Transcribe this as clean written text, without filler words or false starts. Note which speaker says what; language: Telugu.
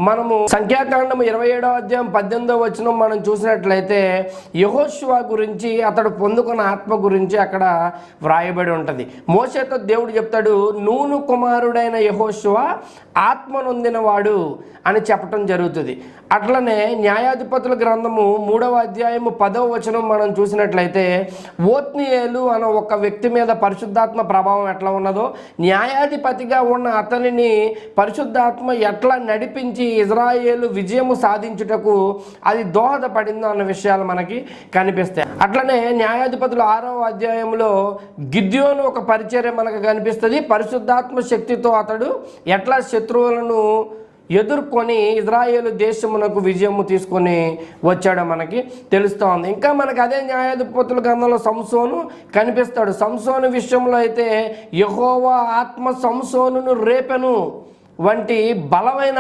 Speaker 1: మనము సంఖ్యాకాండం 27వ అధ్యాయం 18వ వచనం మనం చూసినట్లయితే యెహోషువ గురించి, అతడు పొందుకున్న ఆత్మ గురించి అక్కడ వ్రాయబడి ఉంటుంది. మోషేతో దేవుడు చెప్తాడు, నూను కుమారుడైన యెహోషువ ఆత్మ నొందినవాడు అని చెప్పటం జరుగుతుంది. అట్లనే న్యాయాధిపతుల గ్రంథము 3వ అధ్యాయము 10వ వచనం మనం చూసినట్లయితే ఓత్నియేలు అనే ఒక వ్యక్తి మీద పరిశుద్ధాత్మ ప్రభావం ఎట్లా ఉన్నదో, న్యాయాధిపతిగా ఉన్న అతనిని పరిశుద్ధాత్మ ఎట్లా నడిపించి ఇజ్రాయేలు విజయము సాధించుటకు అది దోహదపడిందో అన్న విషయాలు మనకి కనిపిస్తాయి. అట్లనే న్యాయాధిపతులు 6వ అధ్యాయంలో గిద్యోను ఒక పరిచర్య మనకు కనిపిస్తుంది. పరిశుద్ధాత్మ శక్తితో అతడు ఎట్లా శత్రువులను ఎదుర్కొని ఇజ్రాయేలు దేశమునకు విజయము తీసుకొని వచ్చాడో మనకి తెలుస్తూ ఉంది. ఇంకా మనకు అదే న్యాయాధిపతుల గ్రంథంలో సంసోను కనిపిస్తాడు. సంసోను విషయంలో అయితే యెహోవా ఆత్మ సంసోనును రేపెను వంటి బలమైన